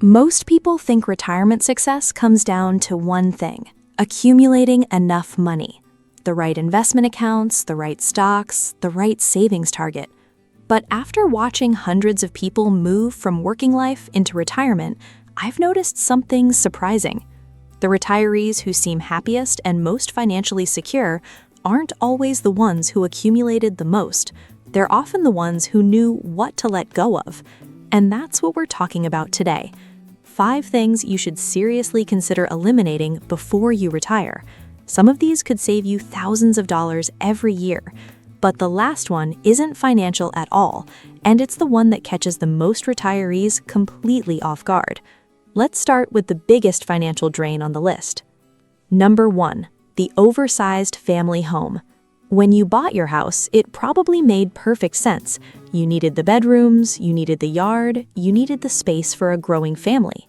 Most people think retirement success comes down to one thing: accumulating enough money. The right investment accounts, the right stocks, the right savings target. But after watching hundreds of people move from working life into retirement, I've noticed something surprising. The retirees who seem happiest and most financially secure aren't always the ones who accumulated the most. They're often the ones who knew what to let go of. And that's what we're talking about today. 5 things you should seriously consider eliminating before you retire. Some of these could save you thousands of dollars every year. But the last one isn't financial at all, and it's the one that catches the most retirees completely off guard. Let's start with the biggest financial drain on the list. Number 1, the oversized family home. When you bought your house, it probably made perfect sense. You needed the bedrooms, you needed the yard, you needed the space for a growing family.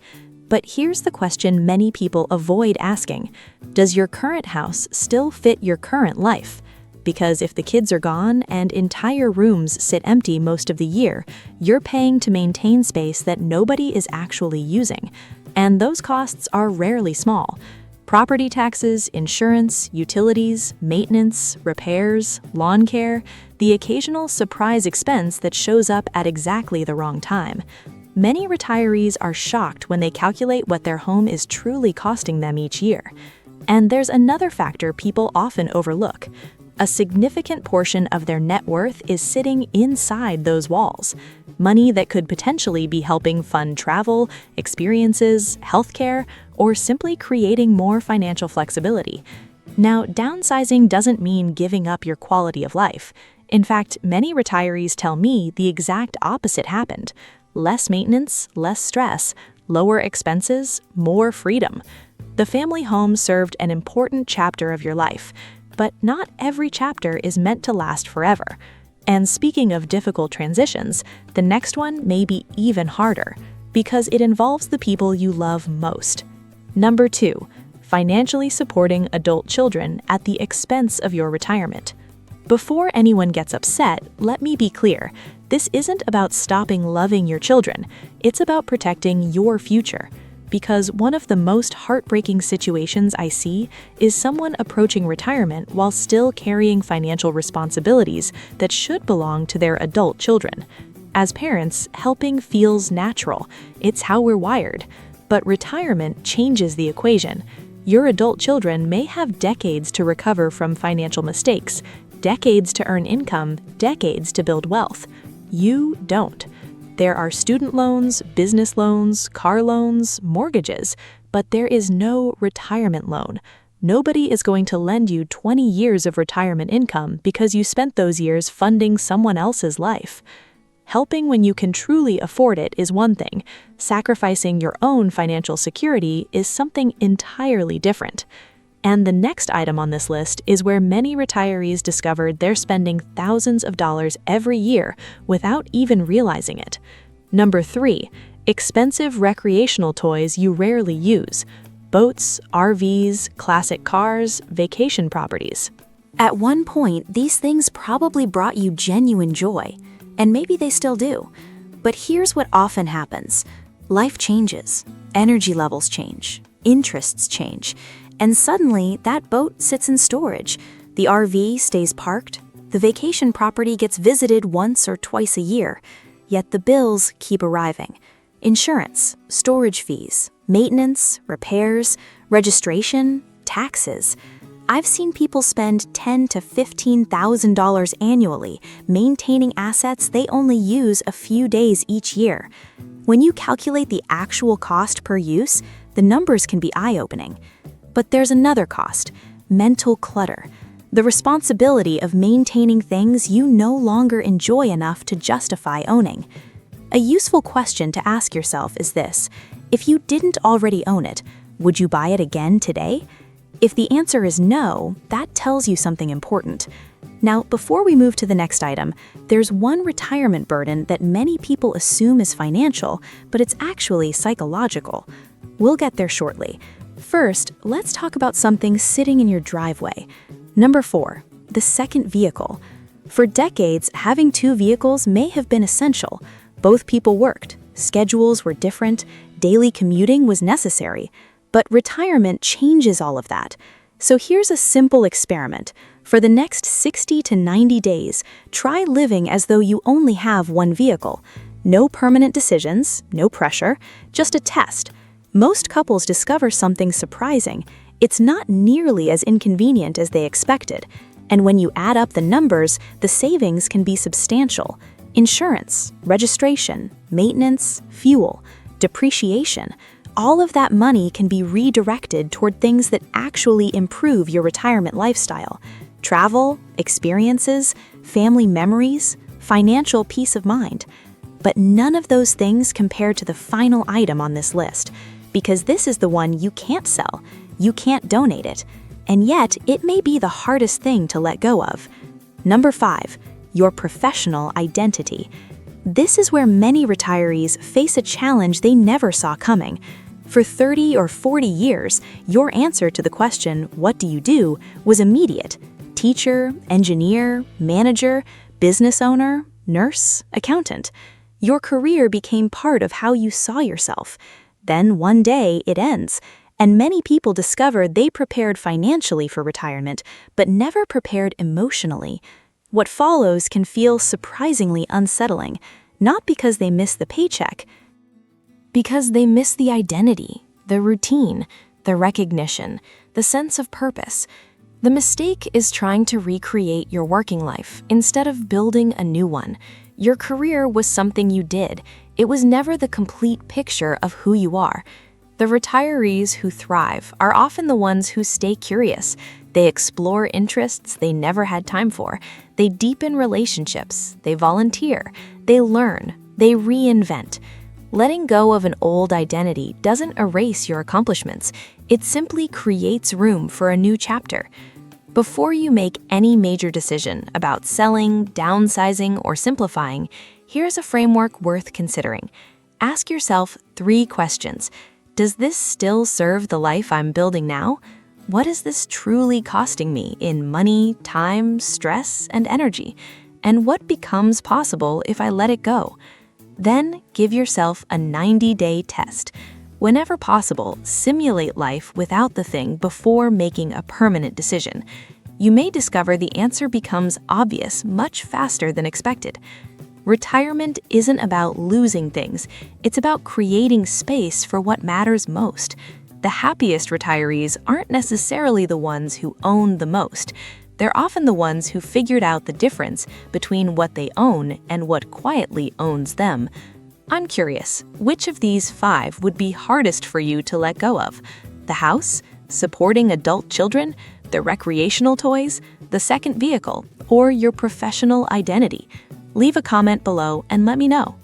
But here's the question many people avoid asking: does your current house still fit your current life? Because if the kids are gone and entire rooms sit empty most of the year, you're paying to maintain space that nobody is actually using. And those costs are rarely small. Property taxes, insurance, utilities, maintenance, repairs, lawn care, the occasional surprise expense that shows up at exactly the wrong time. Many retirees are shocked when they calculate what their home is truly costing them each year. And there's another factor people often overlook. A significant portion of their net worth is sitting inside those walls. Money that could potentially be helping fund travel, experiences, healthcare, or simply creating more financial flexibility. Now, downsizing doesn't mean giving up your quality of life. In fact, many retirees tell me the exact opposite happened. Less maintenance, less stress, lower expenses, more freedom. The family home served an important chapter of your life. But not every chapter is meant to last forever. And speaking of difficult transitions, the next one may be even harder, because it involves the people you love most. Number 2, financially supporting adult children at the expense of your retirement. Before anyone gets upset, let me be clear. This isn't about stopping loving your children. It's about protecting your future. Because one of the most heartbreaking situations I see is someone approaching retirement while still carrying financial responsibilities that should belong to their adult children. As parents, helping feels natural. It's how we're wired. But retirement changes the equation. Your adult children may have decades to recover from financial mistakes, decades to earn income, decades to build wealth. You don't. There are student loans, business loans, car loans, mortgages, but there is no retirement loan. Nobody is going to lend you 20 years of retirement income because you spent those years funding someone else's life. Helping when you can truly afford it is one thing. Sacrificing your own financial security is something entirely different. And the next item on this list is where many retirees discovered they're spending thousands of dollars every year without even realizing it. Number 3, expensive recreational toys you rarely use. Boats, RVs, classic cars, vacation properties. At one point, these things probably brought you genuine joy, and maybe they still do. But here's what often happens. Life changes, energy levels change, interests change, and suddenly that boat sits in storage, the RV stays parked, the vacation property gets visited once or twice a year, yet the bills keep arriving. Insurance, storage fees, maintenance, repairs, registration, taxes. I've seen people spend $10,000 to $15,000 annually maintaining assets they only use a few days each year. When you calculate the actual cost per use, the numbers can be eye-opening. But there's another cost: mental clutter. The responsibility of maintaining things you no longer enjoy enough to justify owning. A useful question to ask yourself is this: if you didn't already own it, would you buy it again today? If the answer is no, that tells you something important. Now, before we move to the next item, there's one retirement burden that many people assume is financial, but it's actually psychological. We'll get there shortly. First, let's talk about something sitting in your driveway. Number 4, the second vehicle. For decades, having 2 vehicles may have been essential. Both people worked, schedules were different, daily commuting was necessary. But retirement changes all of that. So here's a simple experiment. For the next 60 to 90 days, try living as though you only have one vehicle. No permanent decisions, no pressure, just a test. Most couples discover something surprising. It's not nearly as inconvenient as they expected. And when you add up the numbers, the savings can be substantial. Insurance, registration, maintenance, fuel, depreciation. All of that money can be redirected toward things that actually improve your retirement lifestyle. Travel, experiences, family memories, financial peace of mind. But none of those things compare to the final item on this list, because this is the one you can't sell, you can't donate it, and yet it may be the hardest thing to let go of. Number 5, your professional identity. This is where many retirees face a challenge they never saw coming. For 30 or 40 years, your answer to the question, "What do you do?" was immediate. Teacher, engineer, manager, business owner, nurse, accountant. Your career became part of how you saw yourself. Then one day it ends, and many people discover they prepared financially for retirement, but never prepared emotionally. What follows can feel surprisingly unsettling, not because they miss the paycheck, because they miss the identity, the routine, the recognition, the sense of purpose. The mistake is trying to recreate your working life instead of building a new one. Your career was something you did. It was never the complete picture of who you are. The retirees who thrive are often the ones who stay curious. They explore interests they never had time for. They deepen relationships. They volunteer. They learn. They reinvent. Letting go of an old identity doesn't erase your accomplishments. It simply creates room for a new chapter. Before you make any major decision about selling, downsizing, or simplifying, here's a framework worth considering. Ask yourself 3 questions. Does this still serve the life I'm building now? What is this truly costing me in money, time, stress, and energy? And what becomes possible if I let it go? Then give yourself a 90-day test. Whenever possible, simulate life without the thing before making a permanent decision. You may discover the answer becomes obvious much faster than expected. Retirement isn't about losing things. It's about creating space for what matters most. The happiest retirees aren't necessarily the ones who own the most. They're often the ones who figured out the difference between what they own and what quietly owns them. I'm curious, which of these 5 would be hardest for you to let go of? The house, supporting adult children, the recreational toys, the second vehicle, or your professional identity? Leave a comment below and let me know.